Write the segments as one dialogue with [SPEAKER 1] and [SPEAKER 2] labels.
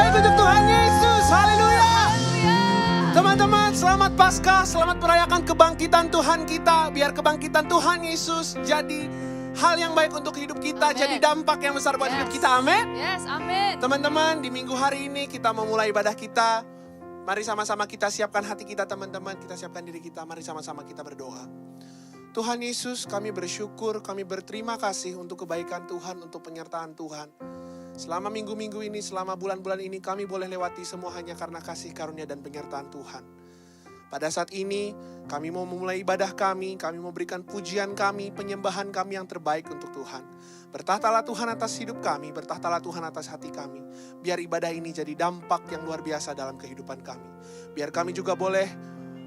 [SPEAKER 1] terbaik untuk Tuhan Yesus. Haleluya. Teman-teman, selamat Paskah, selamat merayakan kebangkitan Tuhan kita. Biar kebangkitan Tuhan Yesus jadi hal yang baik untuk hidup kita, jadi dampak yang besar buat hidup kita. Amin.
[SPEAKER 2] Yes, amin.
[SPEAKER 1] Teman-teman, di minggu hari ini kita memulai ibadah kita. Mari sama-sama kita siapkan hati kita, teman-teman. Kita siapkan diri kita, mari sama-sama kita berdoa. Tuhan Yesus, kami bersyukur, kami berterima kasih untuk kebaikan Tuhan, untuk penyertaan Tuhan. Selama minggu-minggu ini, selama bulan-bulan ini, kami boleh lewati semua hanya karena kasih karunia dan penyertaan Tuhan. Pada saat ini, kami mau memulai ibadah kami mau berikan pujian kami, penyembahan kami yang terbaik untuk Tuhan. Bertahtalah Tuhan atas hidup kami, bertahtalah Tuhan atas hati kami. Biar ibadah ini jadi dampak yang luar biasa dalam kehidupan kami. Biar kami juga boleh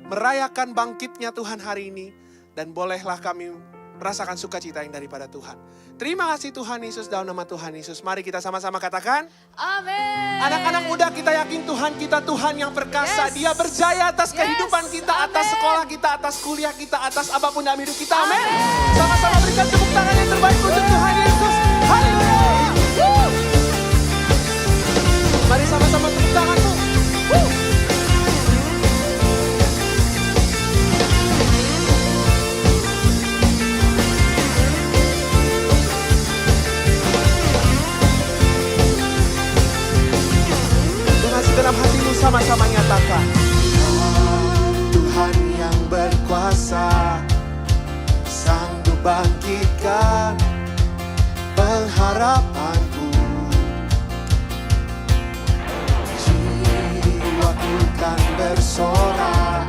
[SPEAKER 1] merayakan bangkitnya Tuhan hari ini, dan bolehlah kami merasakan sukacita yang daripada Tuhan. Terima kasih Tuhan Yesus, dalam nama Tuhan Yesus. Mari kita sama-sama katakan.
[SPEAKER 2] Amin.
[SPEAKER 1] Anak-anak muda, kita yakin Tuhan kita Tuhan yang perkasa.
[SPEAKER 2] Yes.
[SPEAKER 1] Dia berjaya atas kehidupan kita, atas sekolah kita, atas kuliah kita, atas apapun dalam hidup kita. Amin. Sama-sama berikan tepuk tangan yang terbaik untuk Tuhan Yesus. Haleluya. Mari sama-sama tepuk tanganmu. Dalam hatimu sama-sama nyatakan, Tuhan yang berkuasa, sanggup bangkitkan pengharapanku. Jiwaku kan bersorak,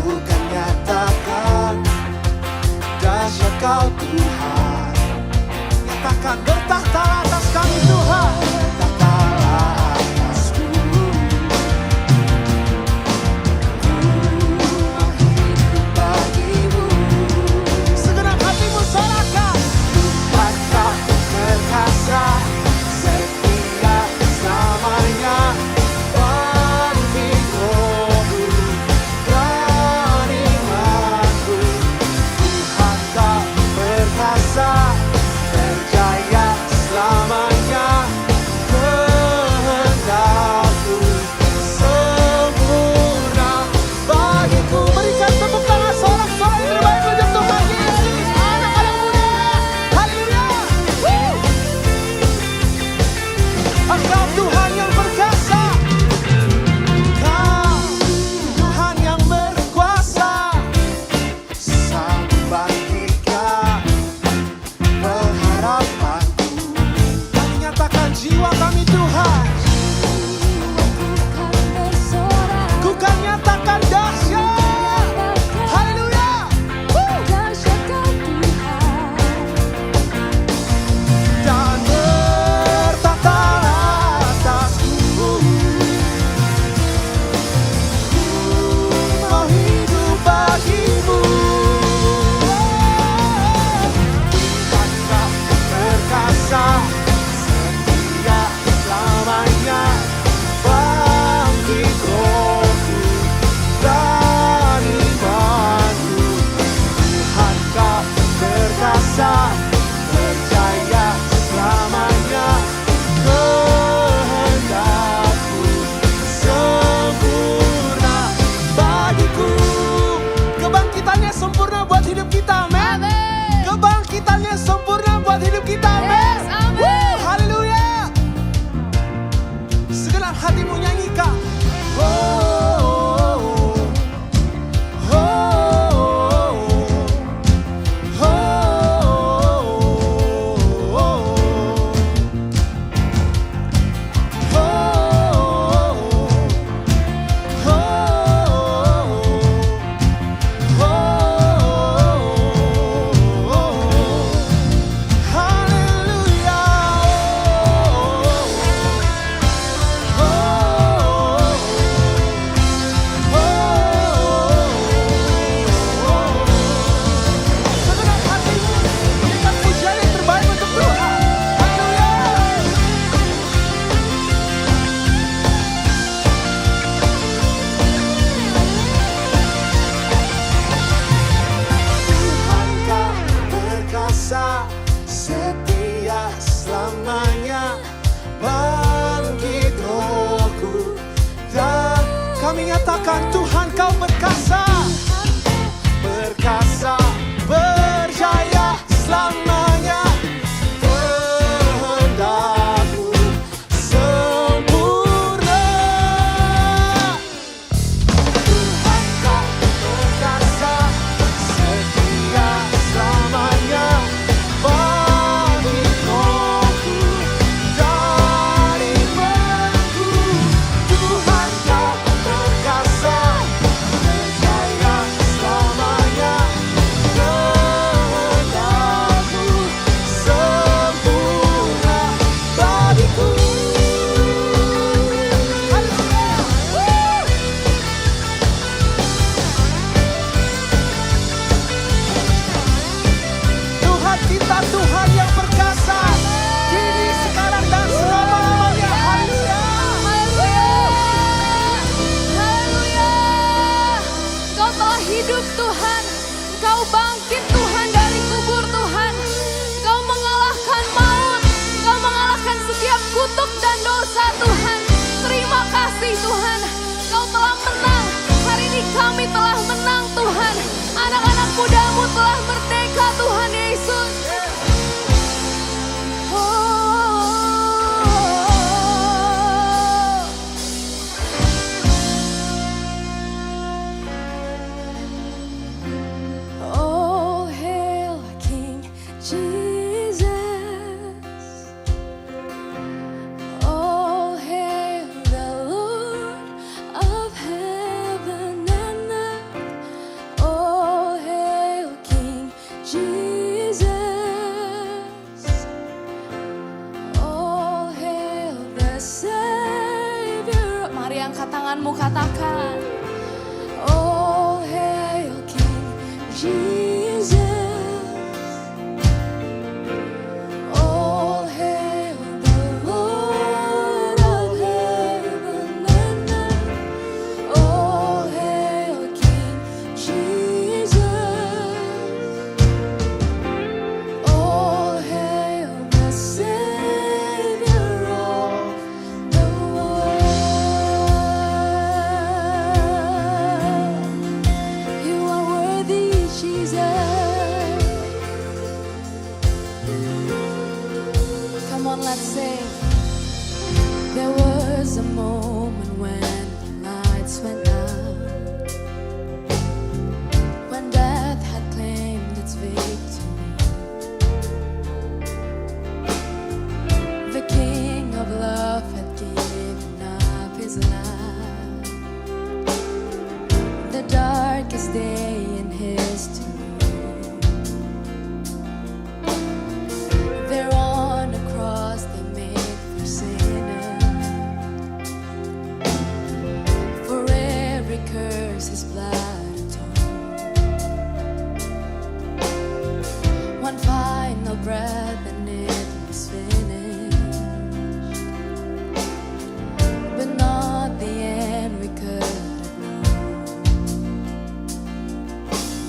[SPEAKER 1] ku kan nyatakan dahsyat Kau Tuhan. Nyatakan, bertahta atas kami Tuhan. Setia selamanya, bangkit rohku dan imanku. Tuhan tak perkasa, berjaya selamanya. Kehendakku sempurna bagiku. Berikan tepuk tangan sorak-sorai yang terbaik untuk Tuhan Yesus. Anak-anak muda, haleluya. Engkau Tuhan yang perkasa, Kau Tuhan yang berkuasa, sanggup bangkitkan pengharapanku. Kami nyatakan jiwa kami Tuhan, ku kan nyatakan dahsyat. Haleluya. Dan bertata atasku, mau hidup bagimu. Tuhan tak perkasa, setia selamanya, bangkit rohku dan imanku. Tuhan tak perkasa, berjaya selamanya. Kehendakku sempurna bagiku. Kebangkitannya sempurna buat hidup kita, amin. Kebangkitannya sempurna buat hidup kita, amin.
[SPEAKER 2] Yes, amin.
[SPEAKER 1] Haleluya. Segenap hatimu nyanyikan. Oh, oh, oh, haleluya. Katakan Tuhan kau perkasa, perkasa, berjaya selamanya. Kehendakmu sempurna. Tuhan kau perkasa, setia selamanya. Bagi rohku dari imanku. Tuhan kau perkasa, berjaya selamanya. Kehendakmu sempurna bagiku. Tuhan kita Tuhan yang perkasa, kini, sekarang, dan selama-lamanya. Haleluya.
[SPEAKER 2] Haleluya. Haleluya. Engkau telah hidup Tuhan. Engkau bangkit Tuhan dari kubur Tuhan. Engkau mengalahkan maut. Engkau mengalahkan setiap kutuk dan dosa Tuhan. Terima kasih Tuhan. Engkau telah menang. Hari ini kami telah menang Tuhan. Anak-anak mudamu telah merdeka Tuhan Yesus. Oh, hail King Jesus. Oh, hail the Lord of heaven and earth. Oh, hail King Jesus. Oh, hail the Savior. Mari angkat tanganmu, katakan. Oh, hail King Jesus. Oh, hail the Lord of heaven and earth. Oh, hail King Jesus. Oh, hail the Savior of the world. You are worthy, Jesus. Come on, let's sing. There was a moment when the lights went out, when death had claimed its victory. The King of love had given up his life. The darkest day in history. There on a cross they made for sinners. For every curse his blood atoned. One final breath and it was finished. But not the end we could have known.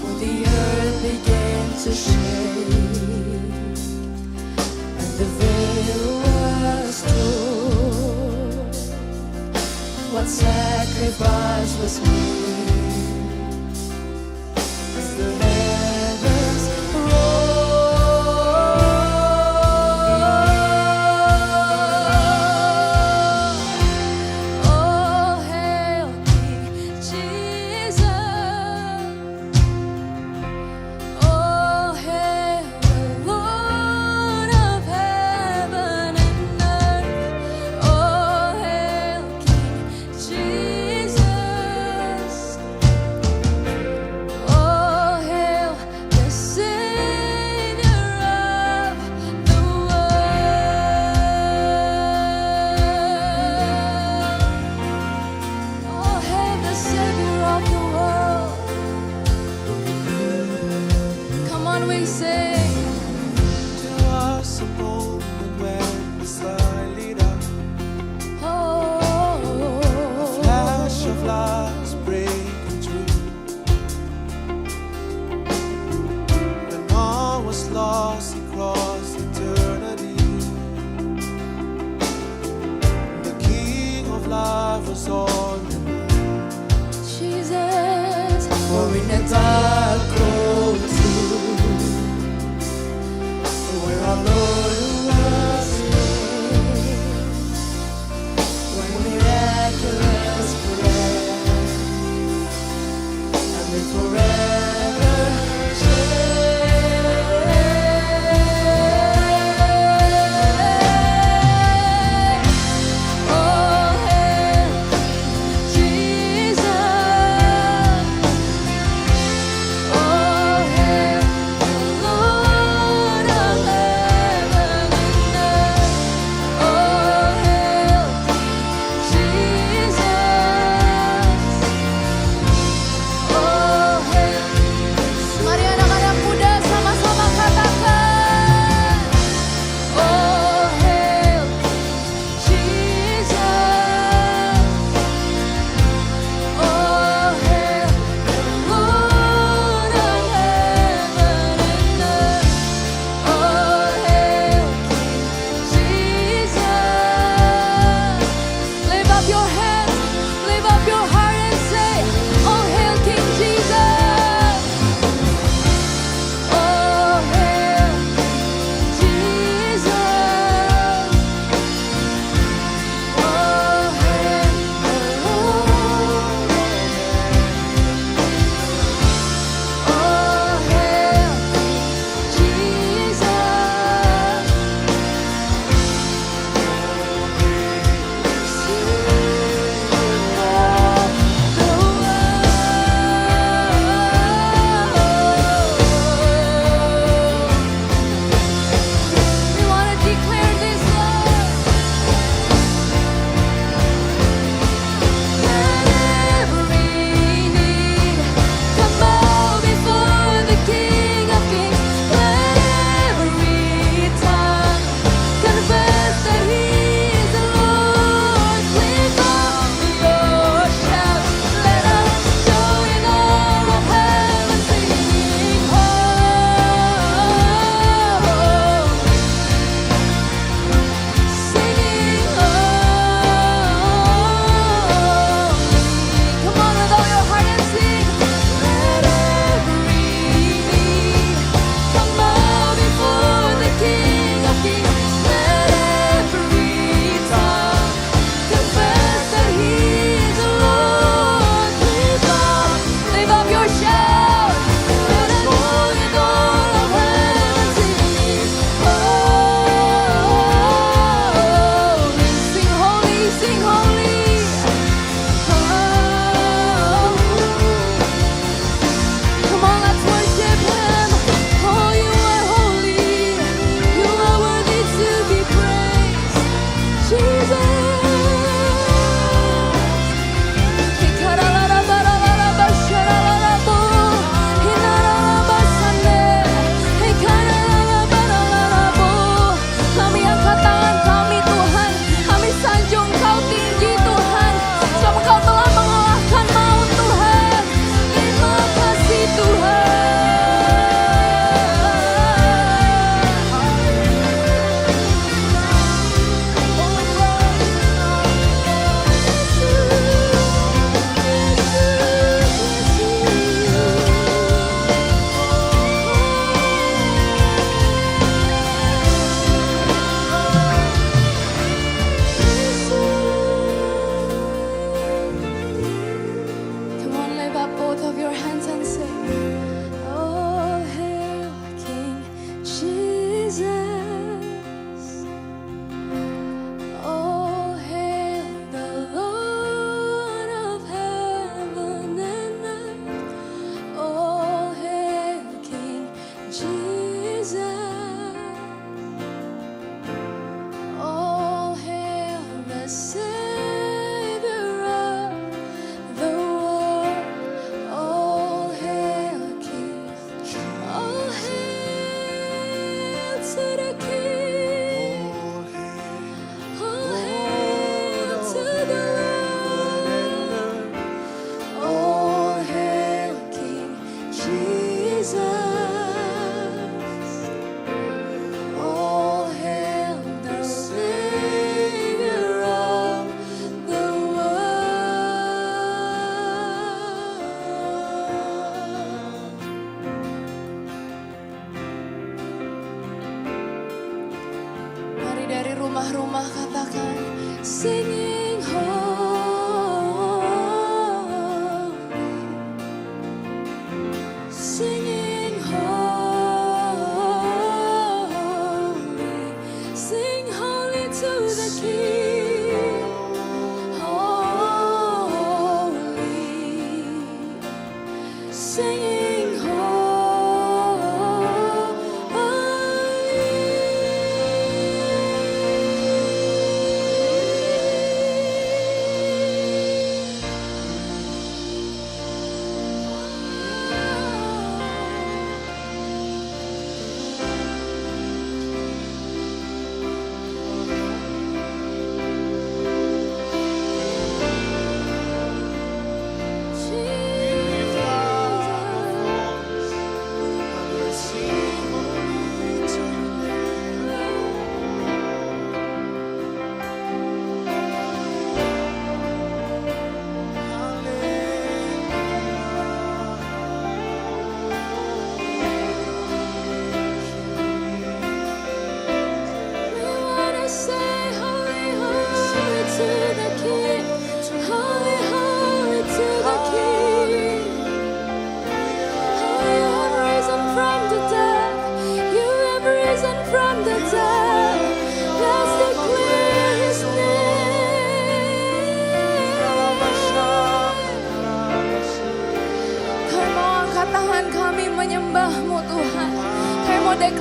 [SPEAKER 2] For the earth began to shake, and the veil was torn. What sacrifice was made as the heavens roar. Oh, hail King Jesus. Oh, hail the Lord of heaven and earth. Oh, hail King Jesus. Oh, hail the Savior of the world. Oh, hail the Savior of the world. Come on, we sing.
[SPEAKER 1] There was a moment when the sun lit up,
[SPEAKER 2] Oh,
[SPEAKER 1] flash of lights breaking through. When all was lost across eternity, the King of love was on the move.
[SPEAKER 2] up your hands, lift up your heart and say, oh hail King Jesus. Oh hail Jesus. Oh hail, oh hail Jesus. Oh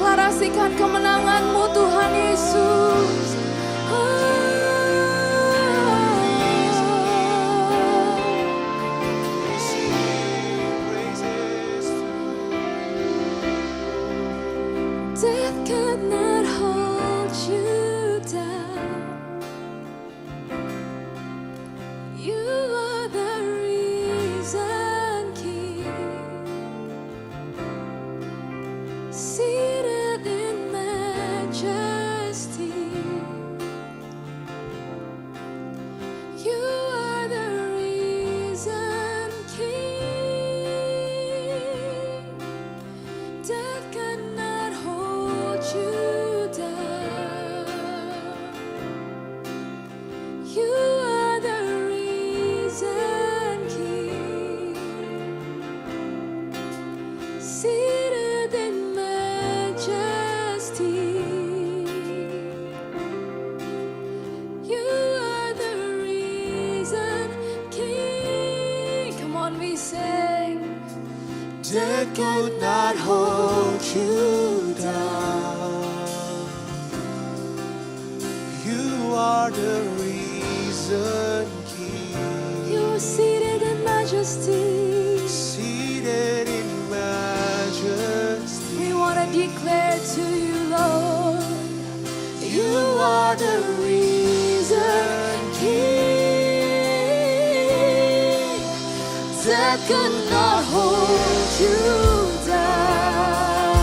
[SPEAKER 2] deklarasikan kemenangan-Mu Tuhan Yesus. Death could not hold you down. You are the risen King, seated in majesty. You are the risen King. Death cannot hold you down. You are the risen King, seated in majesty. You are the risen King. Come on, we sing.
[SPEAKER 1] Death could not hold you down. You are the risen King,
[SPEAKER 2] You're seated in majesty.
[SPEAKER 1] seated in majesty.
[SPEAKER 2] We want to declare to you, Lord,
[SPEAKER 1] You are the risen King.
[SPEAKER 2] that could not hold you down.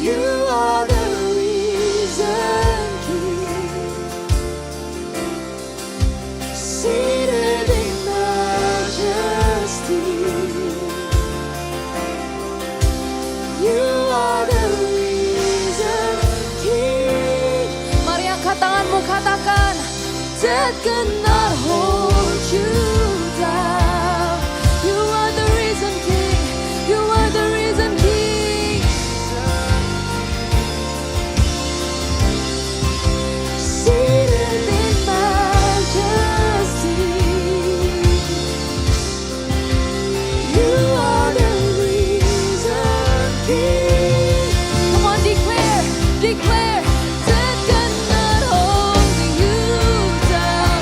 [SPEAKER 1] You are the risen King, seated in majesty. You are the risen King.
[SPEAKER 2] Mari angkat tanganmu, katakan, that could not hold you down. You are the risen King. You are the risen King.
[SPEAKER 1] Seated
[SPEAKER 2] In majesty.
[SPEAKER 1] You are the risen King.
[SPEAKER 2] Come on, declare, declare. That cannot hold you down.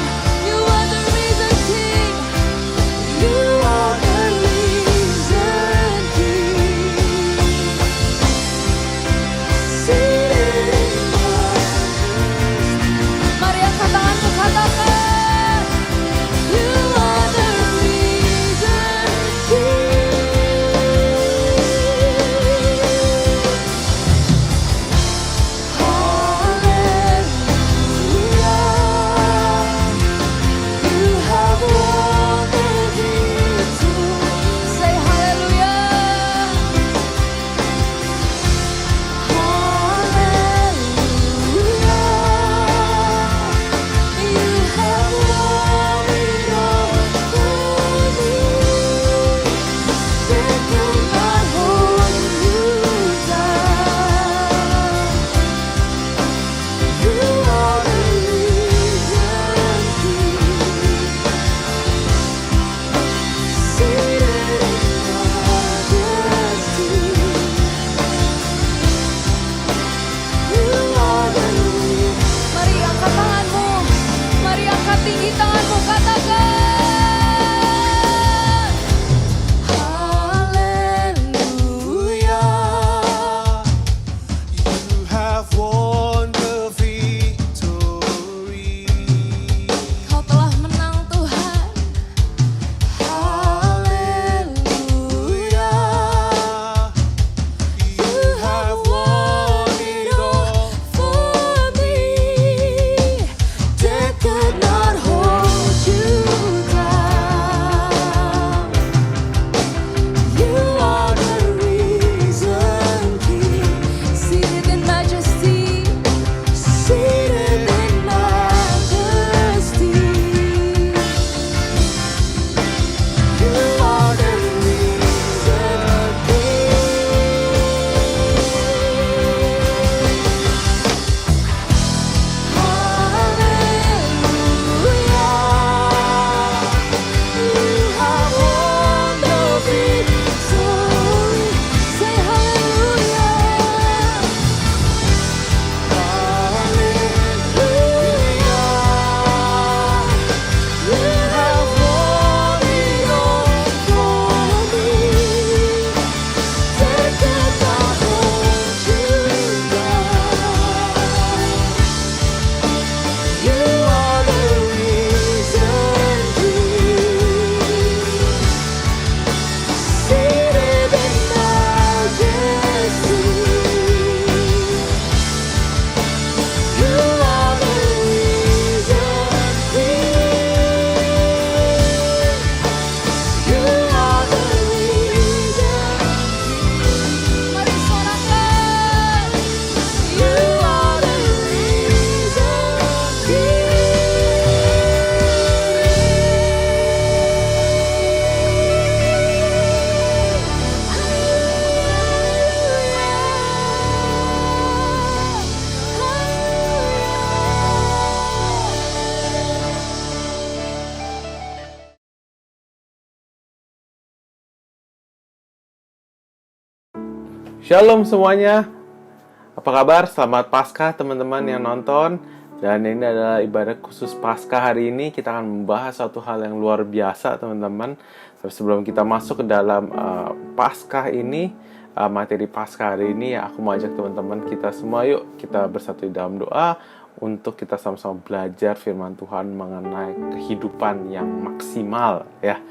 [SPEAKER 2] You are the risen King.
[SPEAKER 3] Shalom semuanya. Apa kabar? Selamat Paskah teman-teman yang nonton. Dan ini adalah ibadah khusus Paskah hari ini. Kita akan membahas satu hal yang luar biasa teman-teman. Tapi sebelum kita masuk ke dalam Paskah ini, materi Paskah hari ini, aku mau ajak teman-teman kita semua, yuk kita bersatu di dalam doa untuk kita sama-sama belajar firman Tuhan mengenai kehidupan yang maksimal ya.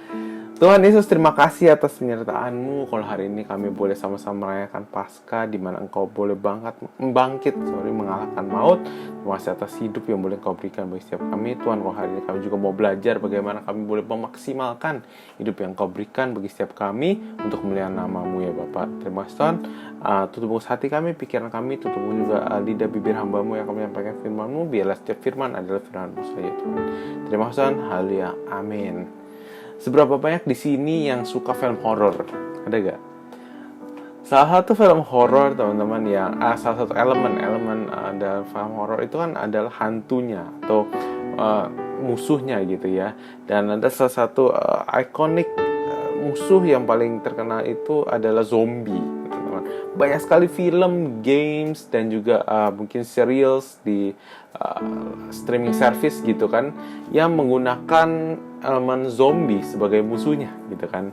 [SPEAKER 3] Tuhan Yesus, terima kasih atas penyertaan-Mu. Kalau hari ini kami boleh sama-sama merayakan Paskah, di mana Engkau boleh mengalahkan maut. Terima kasih atas hidup yang boleh Engkau berikan bagi setiap kami. Tuhan, kalau hari ini kami juga mau belajar bagaimana kami boleh memaksimalkan hidup yang Engkau berikan bagi setiap kami untuk kemuliaan nama-Mu ya Bapak. Terima kasih Tuhan. Tutup hati kami, pikiran kami, tutup juga lidah bibir hamba-Mu yang kami menyampaikan firman-Mu. Biarlah setiap firman adalah firman-Mu saja Tuhan. Terima kasih Tuhan. Haleluya. Amin. Seberapa banyak di sini yang suka film horor? Ada gak? Salah satu film horor teman-teman yang salah satu elemen dalam film horor itu kan adalah hantunya atau musuhnya gitu ya. Dan ada salah satu ikonik musuh yang paling terkenal itu adalah zombie. Teman-teman. Banyak sekali film, games dan juga mungkin serials di streaming service gitu kan yang menggunakan elemen zombie sebagai musuhnya gitu kan.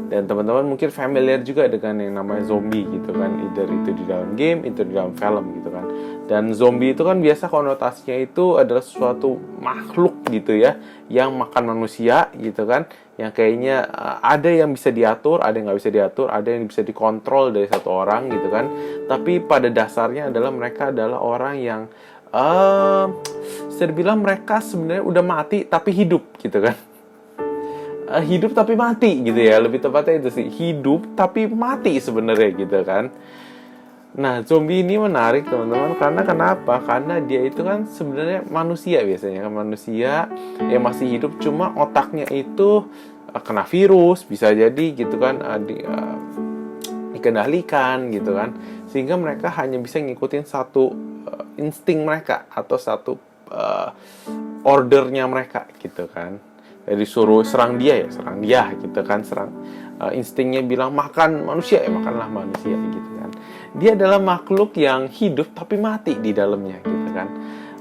[SPEAKER 3] Dan teman-teman mungkin familiar juga dengan yang namanya zombie gitu kan, either itu di dalam game, itu di dalam film gitu kan. Dan zombie itu kan biasa konotasinya itu adalah suatu makhluk gitu ya, yang makan manusia gitu kan, yang kayaknya ada yang bisa diatur, ada yang nggak bisa diatur, ada yang bisa dikontrol dari satu orang gitu kan. Tapi pada dasarnya adalah mereka adalah orang yang saya bilang mereka sebenarnya udah mati tapi hidup gitu kan. Hidup tapi mati gitu ya, lebih tepatnya itu sih, hidup tapi mati sebenarnya gitu kan. Nah, zombie ini menarik teman-teman karena kenapa? Karena dia itu kan sebenarnya manusia, biasanya kan manusia yang masih hidup, cuma otaknya itu kena virus, bisa jadi gitu kan, dikendalikan gitu kan, sehingga mereka hanya bisa ngikutin satu insting mereka atau satu ordernya mereka gitu kan. Jadi disuruh serang dia gitu kan, instingnya bilang makan manusia ya makanlah manusia gitu kan. Dia adalah makhluk yang hidup tapi mati di dalamnya gitu kan.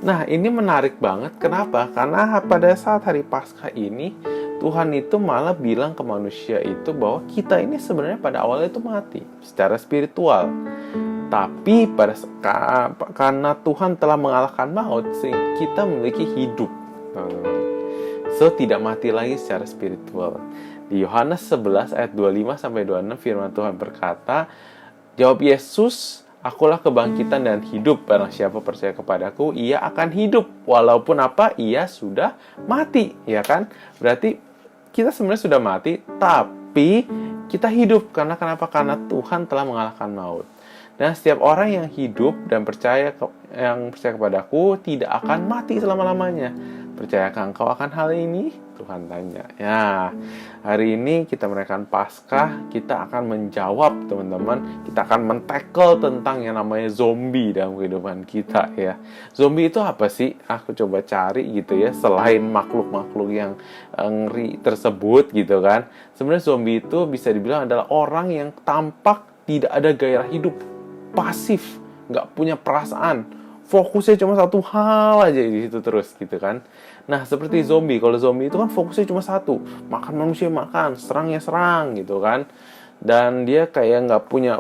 [SPEAKER 3] Nah, ini menarik banget. Kenapa? Karena pada saat hari Paskah ini Tuhan itu malah bilang ke manusia itu bahwa kita ini sebenarnya pada awalnya itu mati secara spiritual. Tapi karena Tuhan telah mengalahkan maut, kita memiliki hidup. So, tidak mati lagi secara spiritual. Di Yohanes 11 ayat 25-26 firman Tuhan berkata, jawab Yesus, akulah kebangkitan dan hidup. Barang siapa percaya kepadaku, ia akan hidup. Walaupun apa? Ia sudah mati. Ya kan? Berarti kita sebenarnya sudah mati, tapi kita hidup. Karena kenapa? Karena Tuhan telah mengalahkan maut. Dan setiap orang yang hidup dan percaya kepadaku tidak akan mati selama-lamanya. Percayakah engkau akan hal ini? Tuhan tanya. Ya, hari ini kita merayakan Paskah, kita akan menjawab teman-teman, kita akan men-tackle tentang yang namanya zombie dalam kehidupan kita ya. Zombie itu apa sih? Aku coba cari gitu ya, selain makhluk-makhluk yang ngeri tersebut gitu kan. Sebenarnya zombie itu bisa dibilang adalah orang yang tampak tidak ada gairah hidup, pasif, nggak punya perasaan, fokusnya cuma satu hal aja di situ terus gitu kan. Nah, seperti zombie, kalau zombie itu kan fokusnya cuma satu, makan manusia makan, serangnya serang gitu kan. Dan dia kayak nggak punya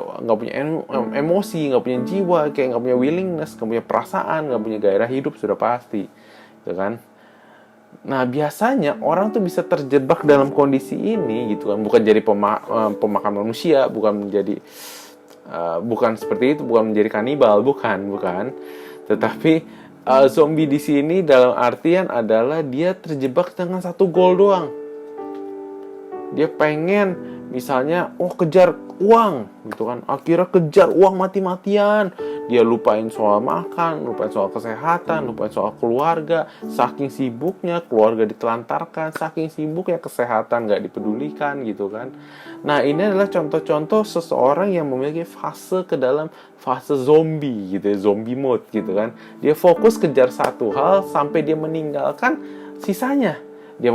[SPEAKER 3] emosi, nggak punya jiwa, kayak nggak punya willingness, nggak punya perasaan, nggak punya gairah hidup sudah pasti gitu kan. Nah, biasanya orang tuh bisa terjebak dalam kondisi ini gitu kan, bukan jadi pemakan manusia, bukan seperti itu, bukan menjadi kanibal, bukan. Tetapi zombie di sini dalam artian adalah dia terjebak dengan satu goal doang. Dia pengen misalnya kejar uang gitu kan. Akhirnya kejar uang mati-matian. Dia lupain soal makan, lupain soal kesehatan, lupain soal keluarga. Saking sibuknya keluarga ditelantarkan, saking sibuknya kesehatan gak dipedulikan gitu kan. Nah, ini adalah contoh-contoh seseorang yang memiliki fase zombie gitu ya, zombie mode gitu kan. Dia fokus kejar satu hal sampai dia meninggalkan sisanya. Dia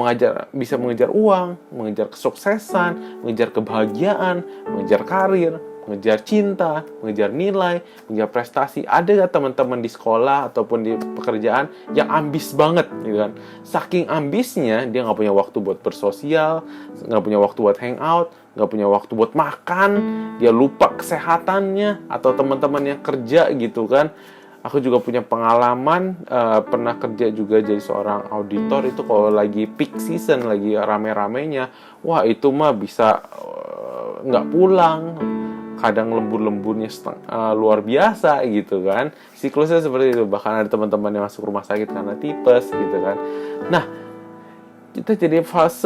[SPEAKER 3] bisa mengejar uang, mengejar kesuksesan, mengejar kebahagiaan, mengejar karir, mengejar cinta, mengejar nilai, mengejar prestasi. Ada nggak teman-teman di sekolah ataupun di pekerjaan yang ambis banget, gitu kan? Saking ambisnya, dia nggak punya waktu buat bersosial, nggak punya waktu buat hangout, nggak punya waktu buat makan, dia lupa kesehatannya, atau teman-teman yang kerja gitu kan. Aku juga punya pengalaman, pernah kerja juga jadi seorang auditor. Itu kalau lagi peak season, lagi rame-ramenya, wah itu mah bisa nggak pulang. Kadang lembur-lemburnya luar biasa gitu kan. Siklusnya seperti itu. Bahkan ada teman-teman yang masuk rumah sakit karena tipes gitu kan. Nah, kita jadi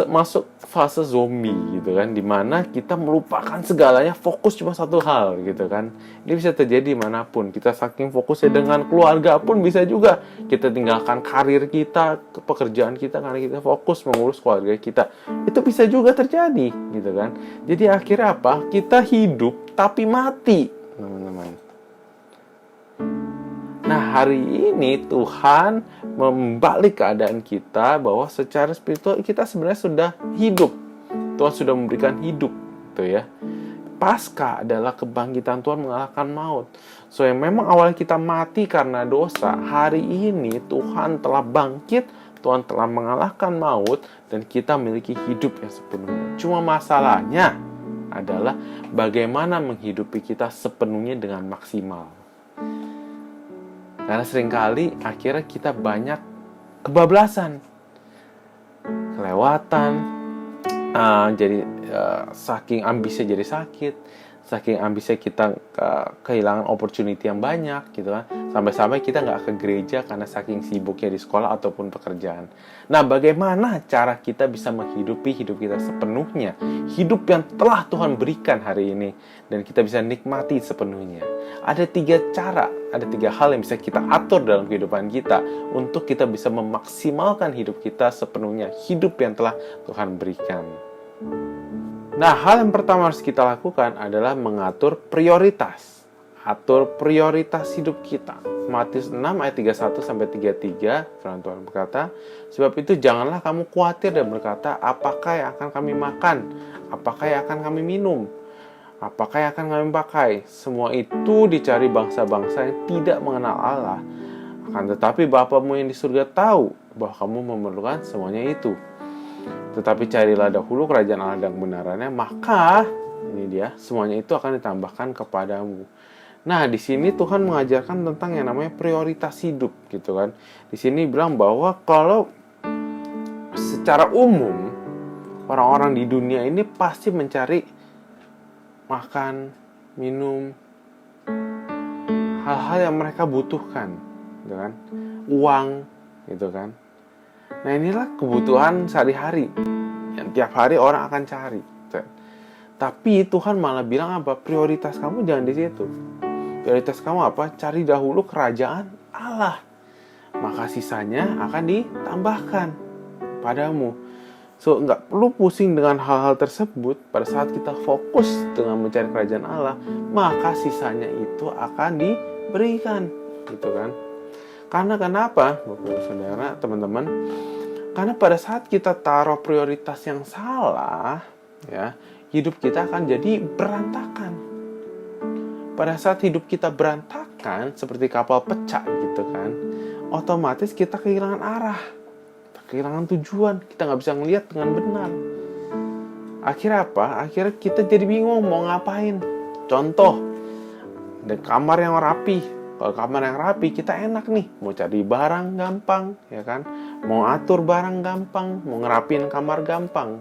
[SPEAKER 3] masuk fase zombie gitu kan, dimana kita melupakan segalanya, fokus cuma satu hal gitu kan. Ini bisa terjadi manapun. Kita saking fokusnya dengan keluarga pun bisa juga kita tinggalkan karir kita, pekerjaan kita karena kita fokus mengurus keluarga kita. Itu bisa juga terjadi gitu kan. Jadi akhirnya apa? Kita hidup tapi mati, teman-teman. Nah, hari ini Tuhan membalik keadaan kita bahwa secara spiritual kita sebenarnya sudah hidup. Tuhan sudah memberikan hidup, gitu ya. Paskah adalah kebangkitan Tuhan mengalahkan maut. So, yang memang awalnya kita mati karena dosa, hari ini Tuhan telah bangkit, Tuhan telah mengalahkan maut, dan kita memiliki hidup yang sepenuhnya. Cuma masalahnya adalah bagaimana menghidupi kita sepenuhnya dengan maksimal. Karena seringkali akhirnya kita banyak kebablasan, kelewatan, jadi saking ambisnya jadi sakit, saking ambisnya kita kehilangan opportunity yang banyak gitu kan. Sampai-sampai kita nggak ke gereja karena saking sibuknya di sekolah ataupun pekerjaan. Nah, bagaimana cara kita bisa menghidupi hidup kita sepenuhnya, hidup yang telah Tuhan berikan hari ini, dan kita bisa nikmati sepenuhnya? Ada 3 cara, ada 3 hal yang bisa kita atur dalam kehidupan kita untuk kita bisa memaksimalkan hidup kita sepenuhnya, hidup yang telah Tuhan berikan. Nah, hal yang pertama harus kita lakukan adalah mengatur prioritas. Atur prioritas hidup kita. Matius 6 ayat 31-33, firman Tuhan berkata, sebab itu janganlah kamu khawatir dan berkata, apakah yang akan kami makan? Apakah yang akan kami minum? Apakah yang akan kami pakai? Semua itu dicari bangsa-bangsa yang tidak mengenal Allah. Akan tetapi Bapamu yang di surga tahu bahwa kamu memerlukan semuanya itu. Tetapi carilah dahulu kerajaan Allah dan kebenarannya, maka ini dia, semuanya itu akan ditambahkan kepadamu. Nah, di sini Tuhan mengajarkan tentang yang namanya prioritas hidup, gitu kan. Di sini bilang bahwa kalau secara umum orang-orang di dunia ini pasti mencari makan, minum, hal-hal yang mereka butuhkan, gitu kan. Uang, gitu kan. Nah, inilah kebutuhan sehari-hari yang tiap hari orang akan cari. Tapi Tuhan malah bilang apa? Prioritas kamu jangan di situ. Prioritas kamu apa? Cari dahulu kerajaan Allah. Maka sisanya akan ditambahkan padamu. So, nggak perlu pusing dengan hal-hal tersebut. Pada saat kita fokus dengan mencari kerajaan Allah, maka sisanya itu akan diberikan. Gitu kan? Karena kenapa? Bapak, saudara, teman-teman? Karena pada saat kita taruh prioritas yang salah, ya, hidup kita akan jadi berantakan. Pada saat hidup kita berantakan, seperti kapal pecah gitu kan, otomatis kita kehilangan arah, kita kehilangan tujuan, kita nggak bisa ngelihat dengan benar. Akhirnya apa? Akhirnya kita jadi bingung mau ngapain. Contoh, ada kamar yang rapi. Kalau kamar yang rapi, kita enak nih, mau cari barang gampang, ya kan? Mau atur barang gampang, mau ngerapin kamar gampang.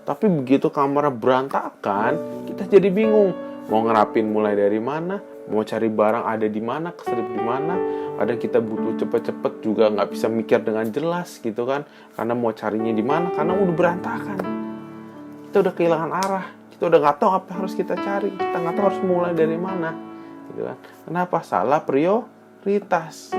[SPEAKER 3] Tapi begitu kamarnya berantakan, kita jadi bingung. Mau ngerapin mulai dari mana, mau cari barang ada di mana, keselip di mana. Kadang kita butuh cepet-cepet juga nggak bisa mikir dengan jelas gitu kan. Karena mau carinya di mana, karena udah berantakan. Kita udah kehilangan arah, kita udah nggak tahu apa yang harus kita cari, kita nggak tahu harus mulai dari mana, gitu kan. Kenapa? Salah prioritas.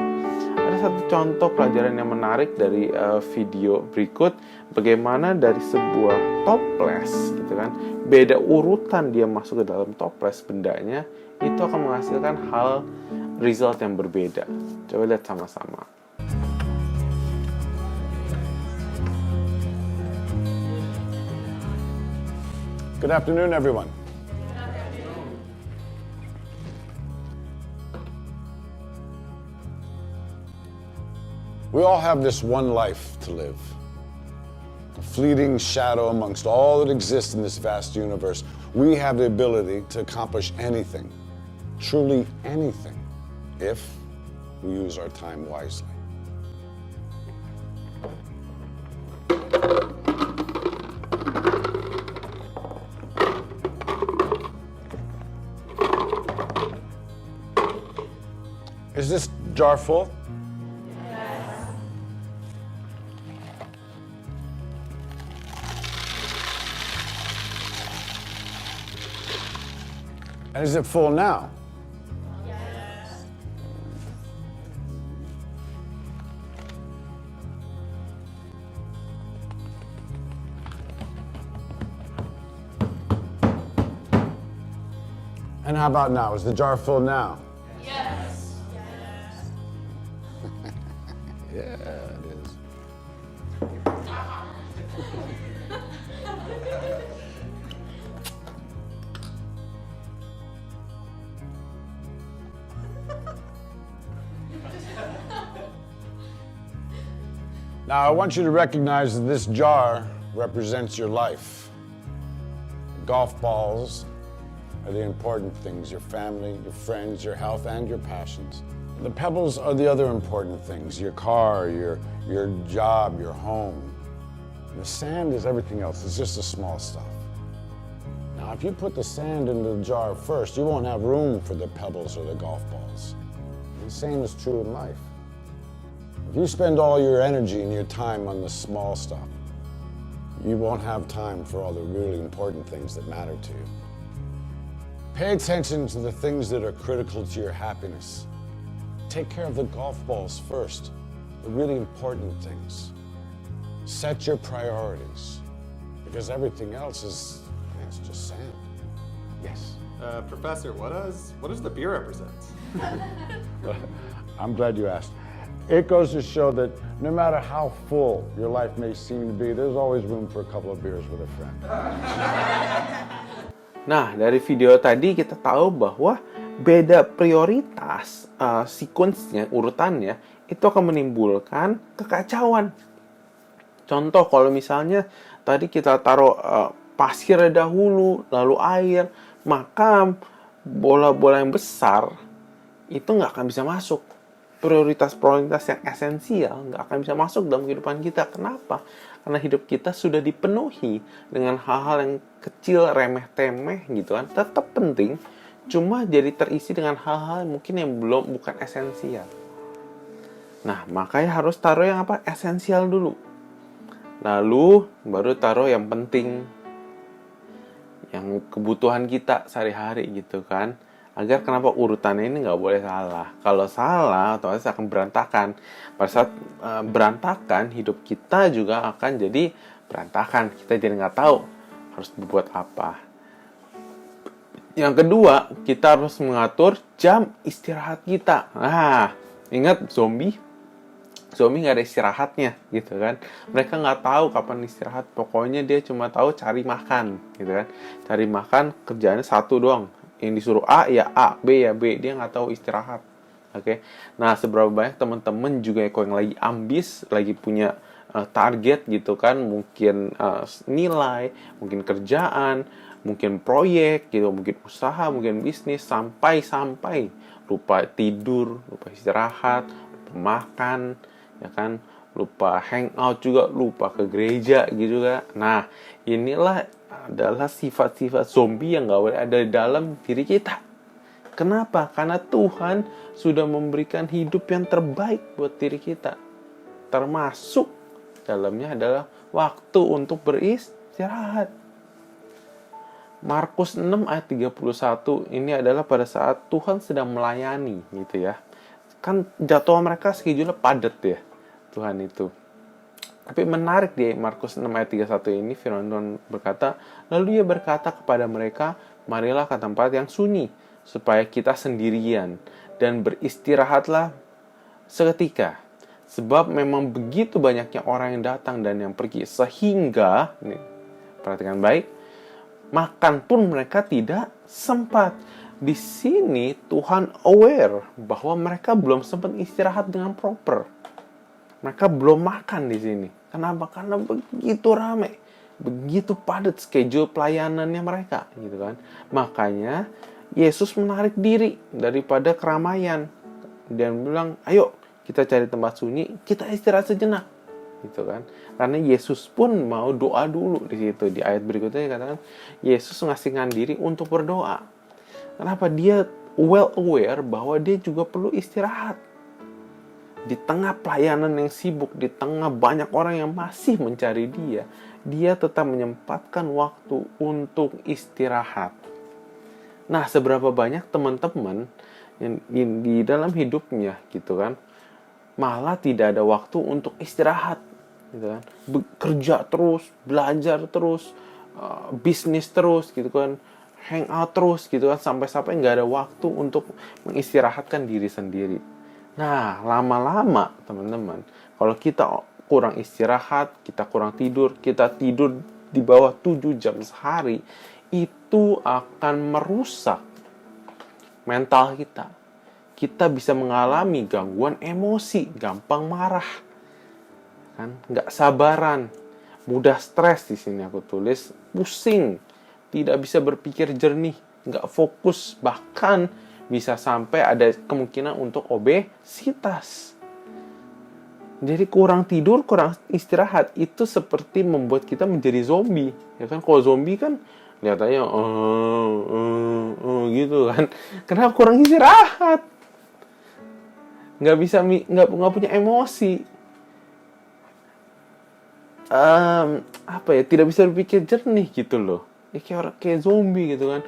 [SPEAKER 3] Ada satu contoh pelajaran yang menarik dari video berikut, bagaimana dari sebuah toples gitu kan, beda urutan dia masuk ke dalam toples bendanya, itu akan menghasilkan result yang berbeda. Coba lihat sama-sama.
[SPEAKER 4] Good afternoon, everyone. We all have this one life to live. A fleeting shadow amongst all that exists in this vast universe. We have the ability to accomplish anything, truly anything, if we use our time wisely. Is this jar full? And is it full now? Yes. And how about now? Is the jar full now?
[SPEAKER 2] Yes.
[SPEAKER 4] Yeah, it is. Now, I want you to recognize that this jar represents your life. Golf balls are the important things, your family, your friends, your health, and your passions. The pebbles are the other important things, your car, your job, your home. The sand is everything else, it's just the small stuff. Now, if you put the sand into the jar first, you won't have room for the pebbles or the golf balls. The same is true in life. If you spend all your energy and your time on the small stuff, you won't have time for all the really important things that matter to you. Pay attention to the things that are critical to your happiness. Take care of the golf balls first, the really important things. Set your priorities, because everything else is, it's just sand. Yes?
[SPEAKER 5] Professor, what does the beer represent?
[SPEAKER 4] I'm glad you asked. It goes to show that no matter how full your life may seem to be, there's always room for a couple of beers with a friend.
[SPEAKER 3] Nah, dari video tadi kita tahu bahwa beda prioritas, sequence-nya, urutannya, itu akan menimbulkan kekacauan. Contoh, kalau misalnya tadi kita taruh pasir dahulu, lalu air, maka bola-bola yang besar itu nggak akan bisa masuk. Prioritas-prioritas yang esensial nggak akan bisa masuk dalam kehidupan kita. Kenapa? Karena hidup kita sudah dipenuhi dengan hal-hal yang kecil, remeh-temeh gitu kan. Tetap penting, cuma jadi terisi dengan hal-hal mungkin yang bukan esensial. Nah, makanya harus taruh yang apa? Esensial dulu. Lalu baru taruh yang penting, yang kebutuhan kita sehari-hari gitu kan. Agar kenapa urutannya ini nggak boleh salah. Kalau salah, otomatis akan berantakan. Pada saat berantakan, hidup kita juga akan jadi berantakan. Kita jadi nggak tahu harus berbuat apa. Yang kedua, kita harus mengatur jam istirahat kita. Nah, ingat zombie nggak ada istirahatnya gitu kan. Mereka nggak tahu kapan istirahat. Pokoknya dia cuma tahu cari makan gitu kan. Cari makan, kerjaannya satu doang. Yang disuruh A ya A, B ya B, dia nggak tahu istirahat. Oke. Nah, seberapa banyak teman-teman juga yang lagi ambis, lagi punya target gitu kan, mungkin nilai, mungkin kerjaan, mungkin proyek gitu, mungkin usaha, mungkin bisnis, sampai lupa tidur, lupa istirahat, lupa makan, ya kan, lupa hangout juga, lupa ke gereja gitu kan. Nah, inilah adalah sifat-sifat zombie yang gak boleh ada di dalam diri kita. Kenapa? Karena Tuhan sudah memberikan hidup yang terbaik buat diri kita. Termasuk dalamnya adalah waktu untuk beristirahat. Markus 6 ayat 31 ini adalah pada saat Tuhan sedang melayani gitu ya. Kan jadwal mereka schedule padat ya, Tuhan itu. Tapi menarik di Markus 6 ayat 31 ini, firman Tuhan berkata, lalu ia berkata kepada mereka, marilah ke tempat yang sunyi, supaya kita sendirian, dan beristirahatlah seketika. Sebab memang begitu banyaknya orang yang datang dan yang pergi, sehingga, ini, perhatikan baik, makan pun mereka tidak sempat. Di sini Tuhan aware bahwa mereka belum sempat istirahat dengan proper. Mereka belum makan di sini. Kenapa? Karena begitu ramai, begitu padat schedule pelayanannya mereka, gitu kan. Makanya Yesus menarik diri daripada keramaian dan bilang, ayo kita cari tempat sunyi, kita istirahat sejenak, gitu kan. Karena Yesus pun mau doa dulu di situ. Di ayat berikutnya dikatakan Yesus ngasihkan diri untuk berdoa. Kenapa? Dia well aware bahwa dia juga perlu istirahat. Di tengah pelayanan yang sibuk, di tengah banyak orang yang masih mencari dia tetap menyempatkan waktu untuk istirahat. Nah, seberapa banyak teman-teman yang di dalam hidupnya, gitu kan, malah tidak ada waktu untuk istirahat, gitu kan. Bekerja terus, belajar terus, bisnis terus, gitu kan, hangout terus, gitu kan, sampai-sampai nggak ada waktu untuk mengistirahatkan diri sendiri. Nah, lama-lama teman-teman, kalau kita kurang istirahat, kita kurang tidur, kita tidur di bawah 7 jam sehari, itu akan merusak mental kita. Kita bisa mengalami gangguan emosi, gampang marah, kan? Nggak sabaran, mudah stres di sini aku tulis, pusing, tidak bisa berpikir jernih, nggak fokus, bahkan bisa sampai ada kemungkinan untuk obesitas. Jadi kurang tidur, kurang istirahat itu seperti membuat kita menjadi zombie, ya kan? Kalau zombie kan kelihatannya gitu kan. Kenapa kurang istirahat? Nggak punya emosi. Tidak bisa berpikir jernih gitu loh. Kayak zombie gitu kan.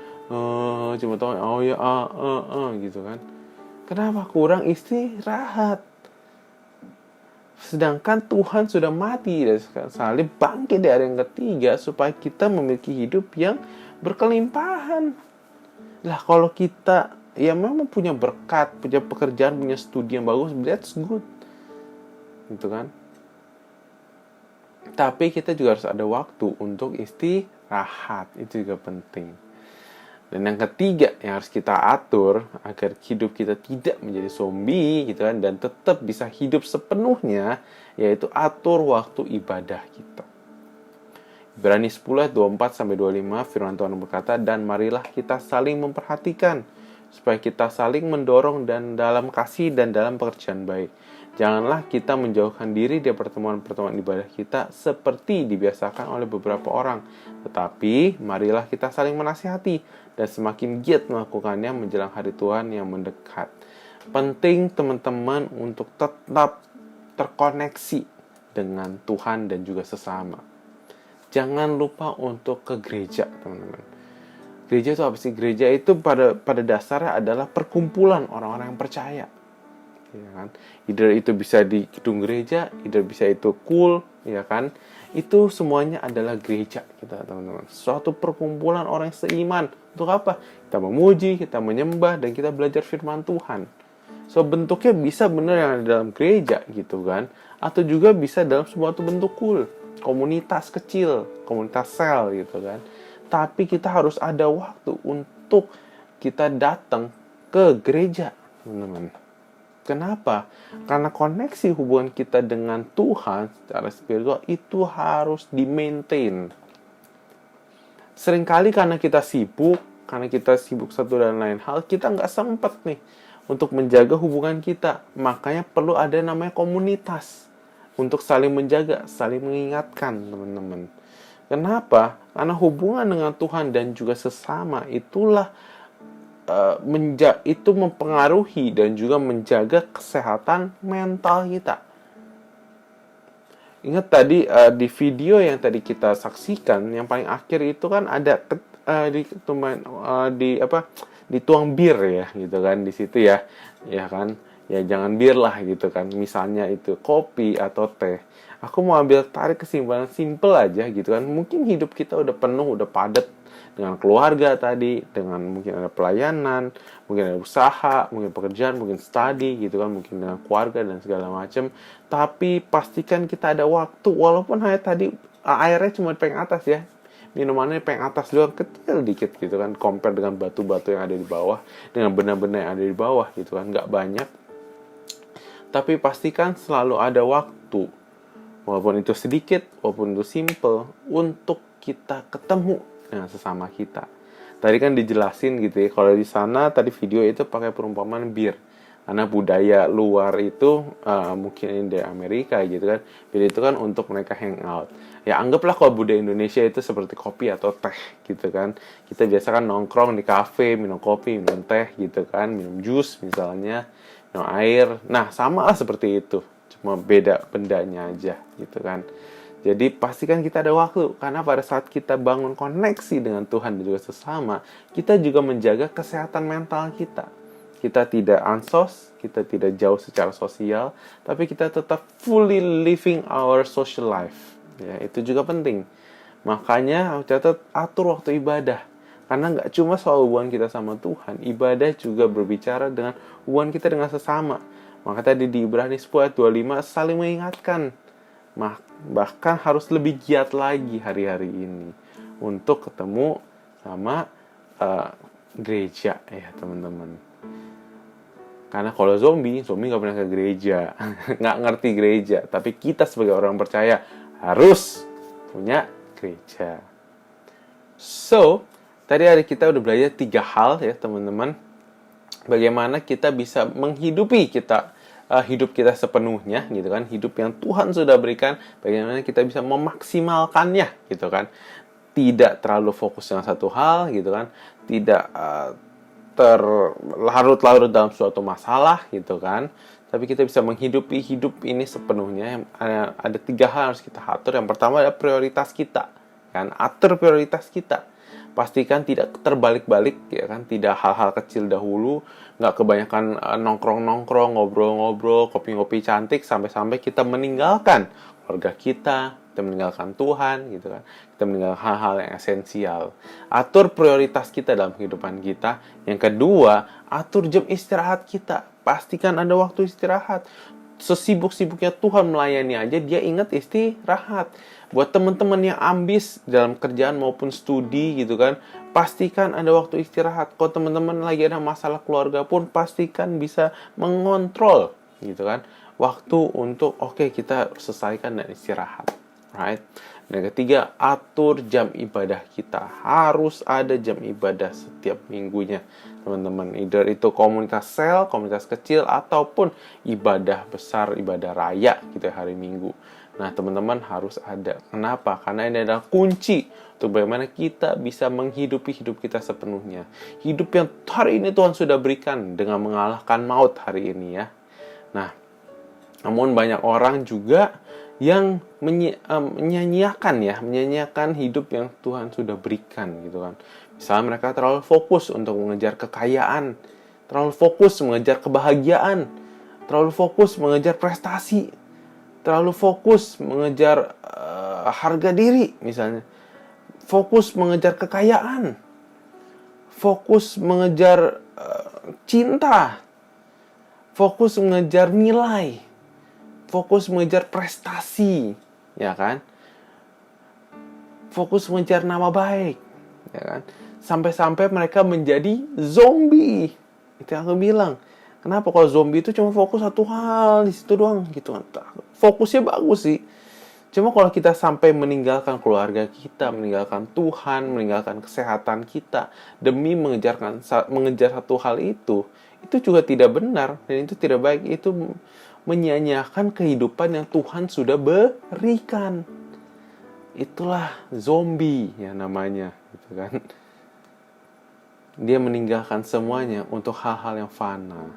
[SPEAKER 3] Cuma tahu gitu kan. Kenapa? Kurang istirahat. Sedangkan Tuhan sudah mati dan salib bangkit di hari yang ketiga supaya kita memiliki hidup yang berkelimpahan. Lah kalau kita ya memang punya berkat, punya pekerjaan, punya studi yang bagus, that's good. Gitu kan? Tapi kita juga harus ada waktu untuk istirahat. Itu juga penting. Dan yang ketiga yang harus kita atur agar hidup kita tidak menjadi zombie gitu kan, dan tetap bisa hidup sepenuhnya, yaitu atur waktu ibadah kita. Ibrani 10 ayat 24-25 firman Tuhan berkata, dan marilah kita saling memperhatikan supaya kita saling mendorong dan dalam kasih dan dalam pekerjaan baik. Janganlah kita menjauhkan diri dari pertemuan-pertemuan ibadah kita seperti dibiasakan oleh beberapa orang. Tetapi marilah kita saling menasihati dan semakin giat melakukannya menjelang hari Tuhan yang mendekat. Penting teman-teman untuk tetap terkoneksi dengan Tuhan dan juga sesama. Jangan lupa untuk ke gereja, teman-teman. Gereja itu apa sih? Gereja itu pada dasarnya adalah perkumpulan orang-orang yang percaya. Ya kan? Either itu bisa di gedung gereja, either bisa itu ya kan? Itu semuanya adalah gereja kita, teman-teman. Suatu perkumpulan orang yang seiman. Untuk apa? Kita memuji, kita menyembah, dan kita belajar firman Tuhan. So, bentuknya bisa benar yang ada dalam gereja gitu kan, atau juga bisa dalam suatu bentuk komunitas kecil, komunitas sel gitu kan. Tapi kita harus ada waktu untuk kita datang ke gereja, teman-teman. Kenapa? Karena koneksi hubungan kita dengan Tuhan secara spiritual itu harus di-maintain. Seringkali karena kita sibuk satu dan lain hal, kita nggak sempat nih untuk menjaga hubungan kita. Makanya perlu ada namanya komunitas untuk saling menjaga, saling mengingatkan, teman-teman. Kenapa? Karena hubungan dengan Tuhan dan juga sesama itulah itu mempengaruhi dan juga menjaga kesehatan mental kita. Ingat tadi di video yang tadi kita saksikan, yang paling akhir itu kan ada dituang bir ya, gitu kan di situ ya kan, ya jangan bir lah gitu kan. Misalnya itu kopi atau teh. Aku mau ambil tarik kesimpulan simple aja gitu kan. Mungkin hidup kita udah penuh, udah padat dengan keluarga tadi, dengan mungkin ada pelayanan, mungkin ada usaha, mungkin pekerjaan, mungkin study gitu kan, mungkin dengan keluarga dan segala macam. Tapi pastikan kita ada waktu, walaupun hanya tadi airnya cuma pengen atas ya, minumannya pengen atas doang, kecil dikit gitu kan, compare dengan batu-batu yang ada di bawah, dengan benda-benda yang ada di bawah gitu kan, nggak banyak. Tapi pastikan selalu ada waktu waktu, walaupun itu sedikit, walaupun itu simple, untuk kita ketemu dengan sesama kita. Tadi kan dijelasin gitu ya, kalau di sana tadi video itu pakai perumpamaan bir. Karena budaya luar itu mungkin di Amerika gitu kan, bir itu kan untuk mereka hangout. Ya anggaplah kalau budaya Indonesia itu seperti kopi atau teh gitu kan. Kita biasa kan nongkrong di kafe, minum kopi, minum teh gitu kan, minum jus misalnya, minum air. Nah sama lah seperti itu, cuma beda bendanya aja gitu kan. Jadi pastikan kita ada waktu, karena pada saat kita bangun koneksi dengan Tuhan dan juga sesama, kita juga menjaga kesehatan mental kita. Kita tidak ansos, kita tidak jauh secara sosial, tapi kita tetap fully living our social life. Ya, itu juga penting. Makanya catat, atur waktu ibadah. Karena nggak cuma soal hubungan kita sama Tuhan, ibadah juga berbicara dengan hubungan kita dengan sesama. Maka tadi di Ibrani 10 ayat 25 saling mengingatkan. Bahkan harus lebih giat lagi hari-hari ini untuk ketemu sama gereja ya teman-teman. Karena kalau zombie nggak pernah ke gereja, nggak ngerti gereja. Tapi kita sebagai orang percaya harus punya gereja. So, tadi hari kita udah belajar 3 hal ya teman-teman. Bagaimana kita bisa menghidupi hidup kita sepenuhnya gitu kan. Hidup yang Tuhan sudah berikan, bagaimana kita bisa memaksimalkannya gitu kan. Tidak terlalu fokus dengan satu hal gitu kan. Tidak terlarut-larut dalam suatu masalah gitu kan, tapi kita bisa menghidupi hidup ini sepenuhnya. Ada 3 hal yang harus kita atur. Yang pertama adalah prioritas kita kan, atur prioritas kita. Pastikan tidak terbalik-balik ya kan, tidak hal-hal kecil dahulu, nggak kebanyakan nongkrong-nongkrong, ngobrol-ngobrol, kopi-ngopi cantik sampai-sampai kita meninggalkan keluarga kita meninggalkan Tuhan gitu kan. Kita meninggalkan hal-hal yang esensial. Atur prioritas kita dalam kehidupan kita. Yang kedua, atur jam istirahat kita. Pastikan ada waktu istirahat. Sesibuk-sibuknya Tuhan melayani aja, dia ingat istirahat. Buat teman-teman yang ambis dalam kerjaan maupun studi gitu kan, pastikan ada waktu istirahat. Kalau teman-teman lagi ada masalah keluarga pun, pastikan bisa mengontrol gitu kan. Waktu untuk kita selesaikan dan istirahat. Right? Dan ketiga, atur jam ibadah kita. Harus ada jam ibadah setiap minggunya, teman-teman. Either itu komunitas sel, komunitas kecil, ataupun ibadah besar, ibadah raya gitu hari Minggu. Nah, teman-teman harus ada. Kenapa? Karena ini adalah kunci untuk bagaimana kita bisa menghidupi hidup kita sepenuhnya. Hidup yang hari ini Tuhan sudah berikan dengan mengalahkan maut hari ini ya. Nah, namun banyak orang juga yang menyanyiakan hidup yang Tuhan sudah berikan gitu kan. Misalnya mereka terlalu fokus untuk mengejar kekayaan, terlalu fokus mengejar kebahagiaan, terlalu fokus mengejar prestasi, terlalu fokus mengejar harga diri misalnya, fokus mengejar kekayaan, fokus mengejar cinta, fokus mengejar nilai, fokus mengejar prestasi, ya kan? Fokus mengejar nama baik, ya kan? Sampai-sampai mereka menjadi zombie. Itu yang aku bilang. Kenapa kalau zombie itu cuma fokus satu hal di situ doang gitu kan? Fokusnya bagus sih. Cuma kalau kita sampai meninggalkan keluarga kita, meninggalkan Tuhan, meninggalkan kesehatan kita demi mengejar satu hal itu juga tidak benar dan itu tidak baik. Itu menyanyiakan kehidupan yang Tuhan sudah berikan. Itulah zombie ya namanya, gitu kan. Dia meninggalkan semuanya untuk hal-hal yang fana.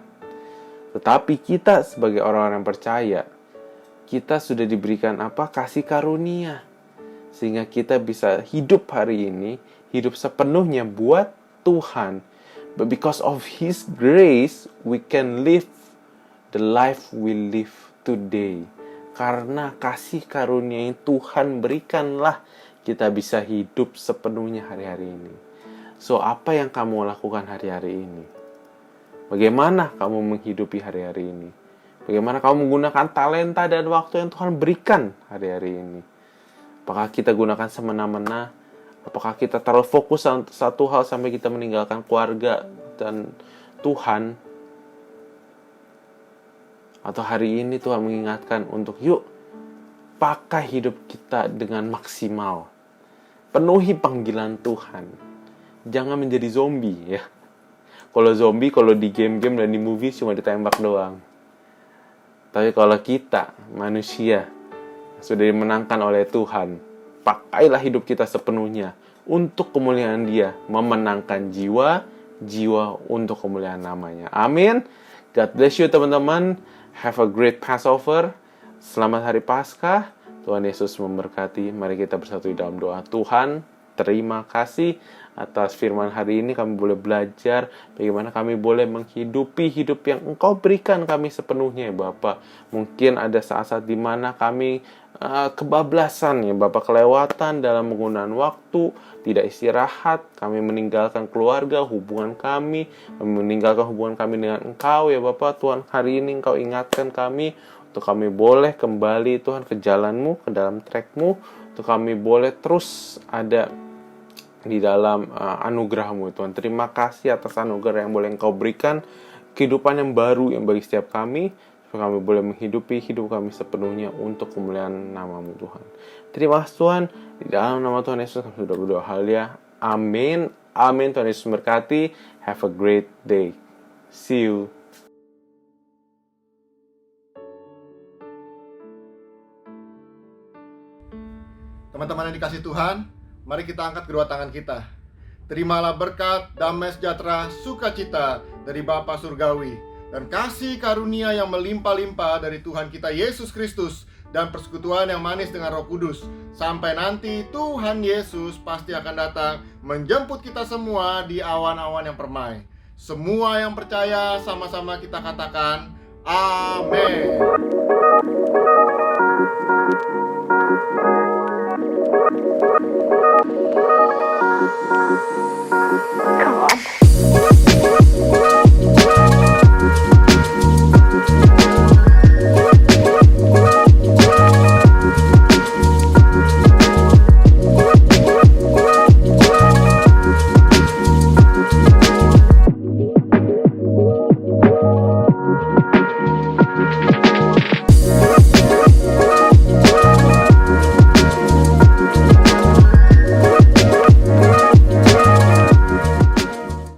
[SPEAKER 3] Tetapi kita sebagai orang-orang yang percaya, kita sudah diberikan kasih karunia. Sehingga kita bisa hidup hari ini, hidup sepenuhnya buat Tuhan. But because of His grace, we can live the life we live today. Karena kasih karunia yang Tuhan berikanlah kita bisa hidup sepenuhnya hari-hari ini. So, apa yang kamu lakukan hari-hari ini? Bagaimana kamu menghidupi hari-hari ini? Bagaimana kamu menggunakan talenta dan waktu yang Tuhan berikan hari-hari ini? Apakah kita gunakan semena-mena? Apakah kita terlalu fokus satu hal sampai kita meninggalkan keluarga dan Tuhan? Atau hari ini Tuhan mengingatkan untuk yuk pakai hidup kita dengan maksimal. Penuhi panggilan Tuhan. Jangan menjadi zombie ya. Kalau zombie, kalau di game-game dan di movie cuma ditembak doang. Tapi kalau kita, manusia, sudah dimenangkan oleh Tuhan, pakailah hidup kita sepenuhnya untuk kemuliaan Dia, memenangkan jiwa untuk kemuliaan namanya. Amin. God bless you teman-teman. Have a great Passover. Selamat Hari Paskah. Tuhan Yesus memberkati. Mari kita bersatu di dalam doa. Tuhan, terima kasih atas firman hari ini. Kami boleh belajar bagaimana kami boleh menghidupi hidup yang Engkau berikan kami sepenuhnya ya Bapa. Mungkin ada saat-saat di mana kami kebablasan ya Bapa, kelewatan dalam penggunaan waktu, tidak istirahat, kami meninggalkan keluarga, hubungan kami meninggalkan hubungan kami dengan Engkau ya Bapa. Tuhan, hari ini Engkau ingatkan kami untuk kami boleh kembali Tuhan ke jalan-Mu, ke dalam track-Mu, untuk kami boleh terus ada di dalam anugerah-Mu Tuhan. Terima kasih atas anugerah yang boleh Engkau berikan, kehidupan yang baru yang bagi setiap kami, supaya kami boleh menghidupi hidup kami sepenuhnya untuk kemuliaan nama-Mu Tuhan. Terima kasih Tuhan. Di dalam nama Tuhan Yesus kami sudah berdoa haleluya. Amin. Amin. Tuhan Yesus memberkati. Have a great day. See you.
[SPEAKER 6] Teman-teman yang dikasih Tuhan, mari kita angkat kedua tangan kita. Terimalah berkat, damai sejahtera, sukacita dari Bapa Surgawi, dan kasih karunia yang melimpah-limpah dari Tuhan kita Yesus Kristus, dan persekutuan yang manis dengan Roh Kudus. Sampai nanti Tuhan Yesus pasti akan datang menjemput kita semua di awan-awan yang permai. Semua yang percaya sama-sama kita katakan, amin.